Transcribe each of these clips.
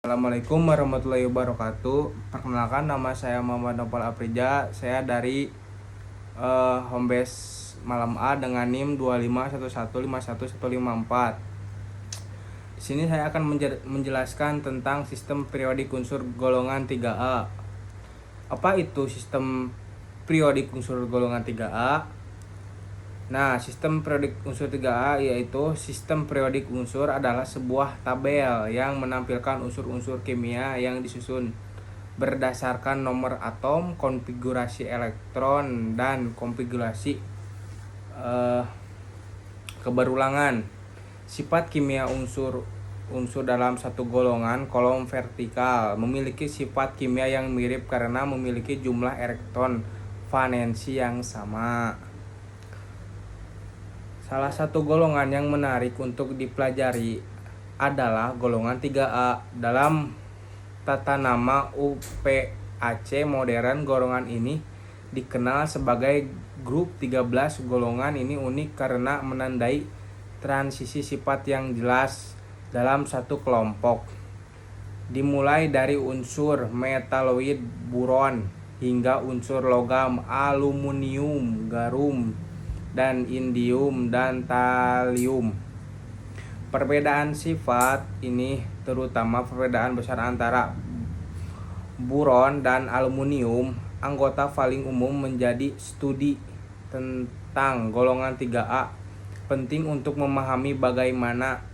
Assalamualaikum warahmatullahi wabarakatuh. Perkenalkan, nama saya Muhammad Nopal Aprija. Saya dari home base Malam A dengan NIM 251151154. Di sini saya akan menjelaskan tentang sistem periodik unsur golongan 3A. Apa itu sistem periodik unsur golongan 3A? Nah, sistem periodik unsur 3A yaitu sistem periodik unsur adalah sebuah tabel yang menampilkan unsur-unsur kimia yang disusun berdasarkan nomor atom, konfigurasi elektron, dan konfigurasi keberulangan. Sifat kimia unsur dalam satu golongan kolom vertikal memiliki sifat kimia yang mirip karena memiliki jumlah elektron valensi yang sama. Salah satu golongan yang menarik untuk dipelajari adalah golongan 3A. Dalam tata nama UPAC modern, golongan ini dikenal sebagai grup 13. Golongan ini unik karena menandai transisi sifat yang jelas dalam satu kelompok. Dimulai dari unsur metaloid boron hingga unsur logam aluminium, garum, dan indium dan talium. Perbedaan sifat ini terutama perbedaan besar antara boron dan aluminium. Anggota paling umum menjadi studi tentang golongan 3A penting untuk memahami bagaimana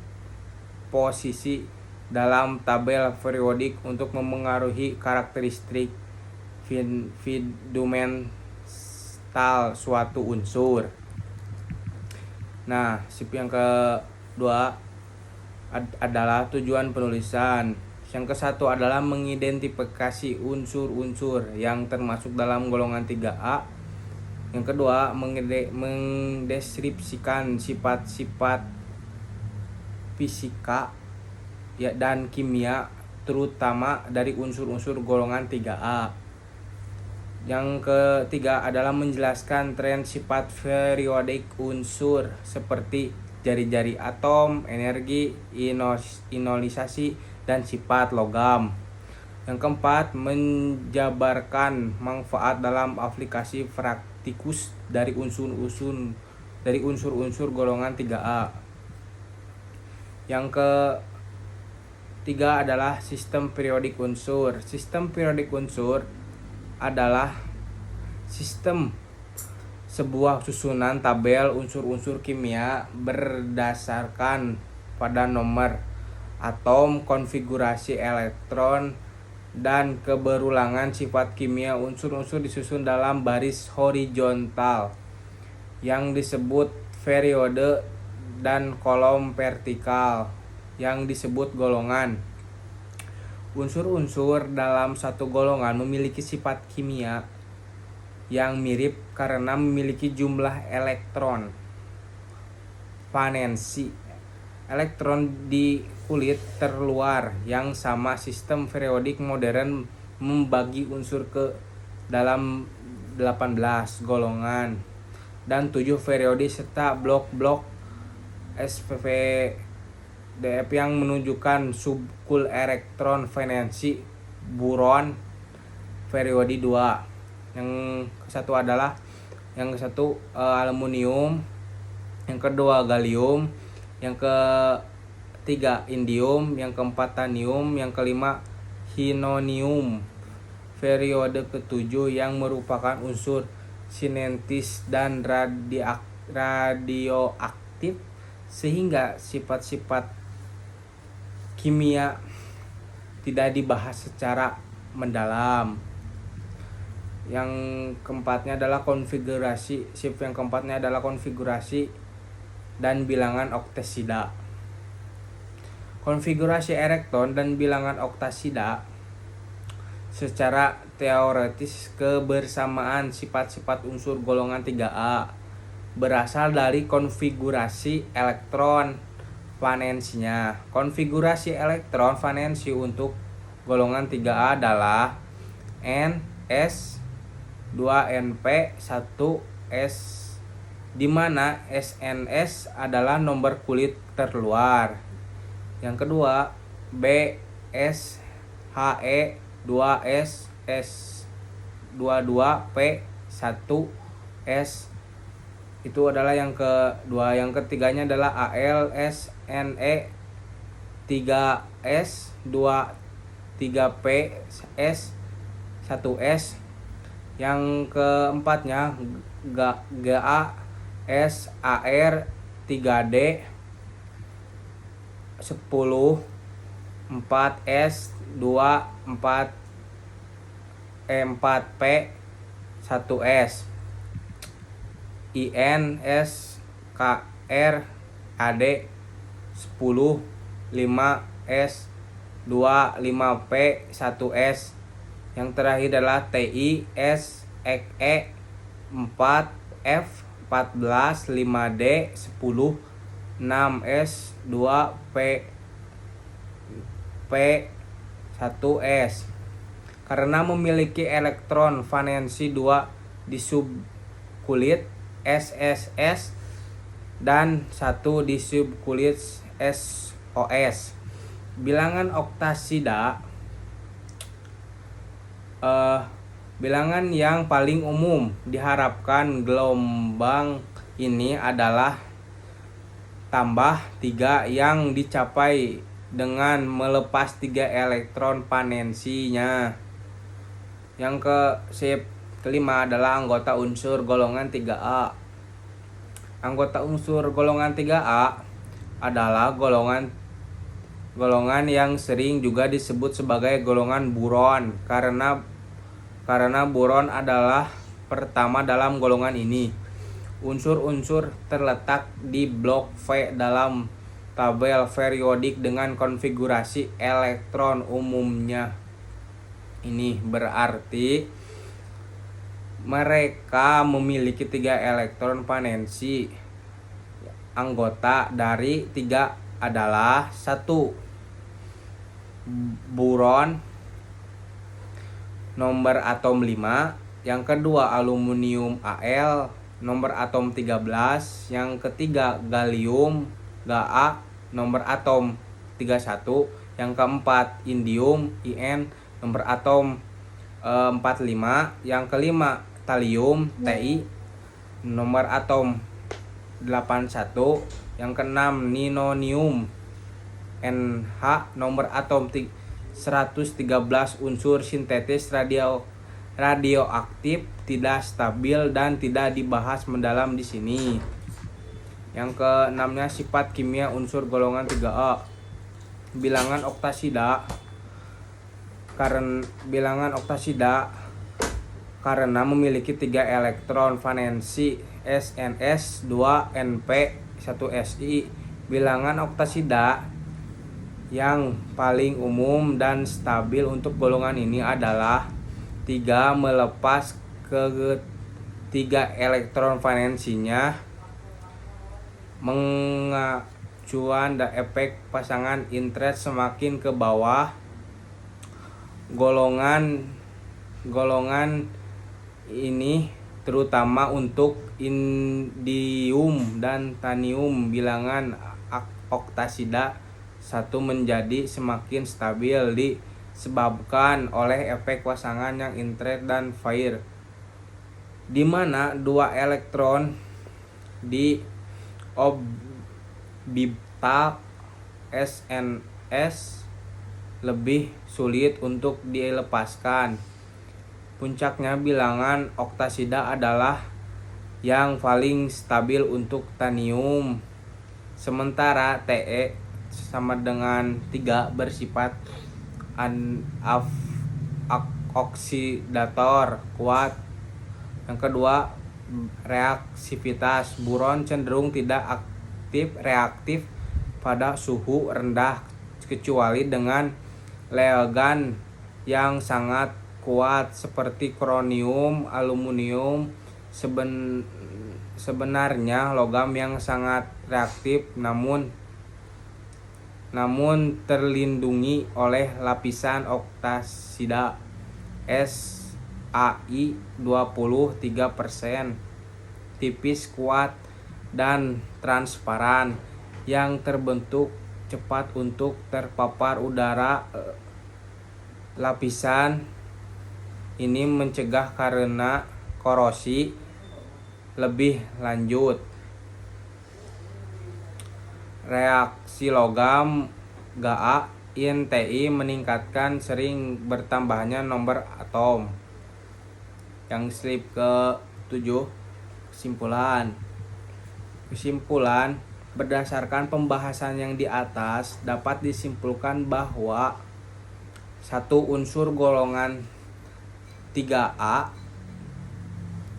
posisi dalam tabel periodik untuk memengaruhi karakteristik fundamental suatu unsur. Nah, sip yang kedua adalah tujuan penulisan. Yang ke-1 adalah mengidentifikasi unsur-unsur yang termasuk dalam golongan 3A. Yang kedua, mendeskripsikan sifat-sifat fisika dan kimia terutama dari unsur-unsur golongan 3A. Yang ketiga adalah menjelaskan tren sifat periodik unsur seperti jari-jari atom, energi, ionisasi, dan sifat logam. Yang keempat, menjabarkan manfaat dalam aplikasi praktikus dari unsur-unsur golongan 3A. Yang ketiga adalah sistem periodik unsur. Sistem periodik unsur adalah sistem sebuah susunan tabel unsur-unsur kimia berdasarkan pada nomor atom, konfigurasi elektron, dan keberulangan sifat kimia. Unsur-unsur disusun dalam baris horizontal yang disebut periode dan kolom vertikal yang disebut golongan. Unsur-unsur dalam satu golongan memiliki sifat kimia yang mirip karena memiliki jumlah elektron valensi elektron di kulit terluar yang sama. Sistem periodik modern membagi unsur ke dalam 18 golongan dan 7 periode serta blok-blok SPDF yang menunjukkan subkul elektron valensi boron periode 2. Yang ke-1 adalah aluminium, yang kedua gallium, yang ketiga indium, yang keempat tanium, yang kelima hinonium. Periode ke-7 yang merupakan unsur sintetis dan radioaktif sehingga sifat-sifat kimia tidak dibahas secara mendalam. Yang keempatnya adalah konfigurasi. Shift yang keempatnya adalah konfigurasi dan bilangan oktasida. Konfigurasi elektron dan bilangan oktasida secara teoretis kebersamaan sifat-sifat unsur golongan 3A berasal dari konfigurasi elektron valensinya. Konfigurasi elektron valensi untuk golongan 3A adalah NS 2NP 1S, di mana SNS adalah nomor kulit terluar. Yang kedua, B S He 2S S 22 P 1 S. Itu adalah yang kedua. Yang ketiganya adalah Al S Ne 3S 3P S 1S. Yang keempatnya Ga S Ar 3D 10 4S 4P 1S. INS KR AD 10 5S 25P 1S. Yang terakhir adalah TI S E 4F 14 5D 10 6S 2P P 1S. Karena memiliki elektron valensi 2 di subkulit SSS dan 1 di subkulit SOS. Bilangan oktasida bilangan yang paling umum diharapkan gelombang ini adalah tambah 3 yang dicapai dengan melepas 3 elektron valensinya. Yang kelima adalah anggota unsur golongan 3A. Anggota unsur golongan 3A adalah golongan yang sering juga disebut sebagai golongan boron karena boron adalah pertama dalam golongan ini. Unsur-unsur terletak di blok V dalam tabel periodik dengan konfigurasi elektron umumnya. Ini berarti mereka memiliki 3 elektron valensi. Anggota dari 3 adalah 1 boron nomor atom 5, yang kedua aluminium Al nomor atom 13, yang ketiga gallium Ga nomor atom 31, yang keempat indium In nomor atom 45, yang kelima thallium Ti nomor atom 81, yang keenam ninoneum Nh nomor atom 113. Unsur sintetis radioaktif tidak stabil dan tidak dibahas mendalam di sini. Yang keenamnya sifat kimia unsur golongan 3A. Bilangan oktasida karena memiliki 3 elektron valensi SNS 2 NP 1 Si. Bilangan oktasida yang paling umum dan stabil untuk golongan ini adalah 3 melepas ke 3 elektron valensinya. Mengacuan dan efek pasangan interest semakin ke bawah, golongan ini terutama untuk indium dan tanium. Bilangan oktasida 1 menjadi semakin stabil disebabkan oleh efek pasangan yang interest dan Fair, di mana 2 elektron di orbital SNS lebih sulit untuk dilepaskan. Puncaknya bilangan oktasida adalah yang paling stabil untuk tanium, sementara Te sama dengan 3 bersifat oksidator kuat. Yang kedua, reaksivitas boron cenderung tidak reaktif pada suhu rendah kecuali dengan reagen yang sangat kuat seperti kronium, aluminium. Sebenarnya logam yang sangat reaktif namun terlindungi oleh lapisan oktasida SAI 23%, tipis, kuat, dan transparan, yang terbentuk cepat untuk terpapar udara. Lapisan ini mencegah karena korosi lebih lanjut. Reaksi logam Ga in Ti meningkatkan sering bertambahnya nomor atom. Yang slide ke-7, kesimpulan berdasarkan pembahasan yang di atas dapat disimpulkan bahwa satu unsur golongan 3A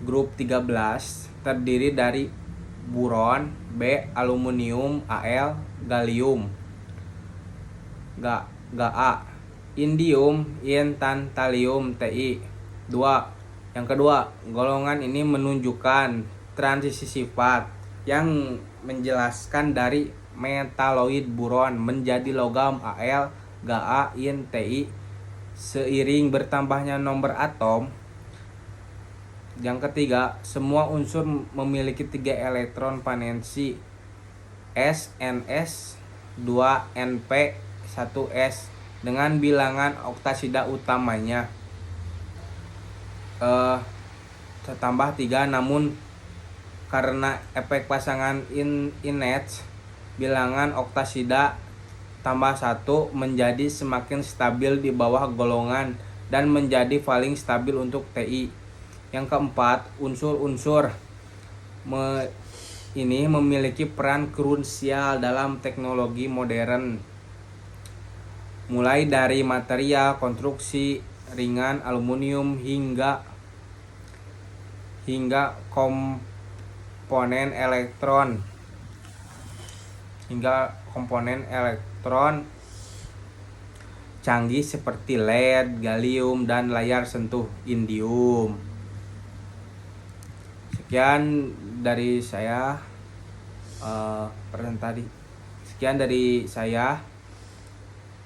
grup 13 terdiri dari boron, B aluminium, Al gallium, Ga indium, in tantalium, Ti. Yang kedua, golongan ini menunjukkan transisi sifat yang menjelaskan dari metaloid boron menjadi logam Al, Ga, in, Ti seiring bertambahnya nomor atom. Yang ketiga, semua unsur memiliki 3 elektron valensi S, Ns, 2 Np, 1 S dengan bilangan oktasida utamanya tambah 3, namun karena efek pasangan Inerts bilangan oktasida tambah 1 menjadi semakin stabil di bawah golongan dan menjadi paling stabil untuk Ti. Yang keempat, unsur-unsur ini memiliki peran krusial dalam teknologi modern, mulai dari material konstruksi ringan aluminium hingga komponen elektron canggih seperti LED, gallium, dan layar sentuh indium. Sekian dari saya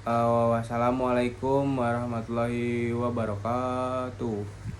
wassalamualaikum warahmatullahi wabarakatuh.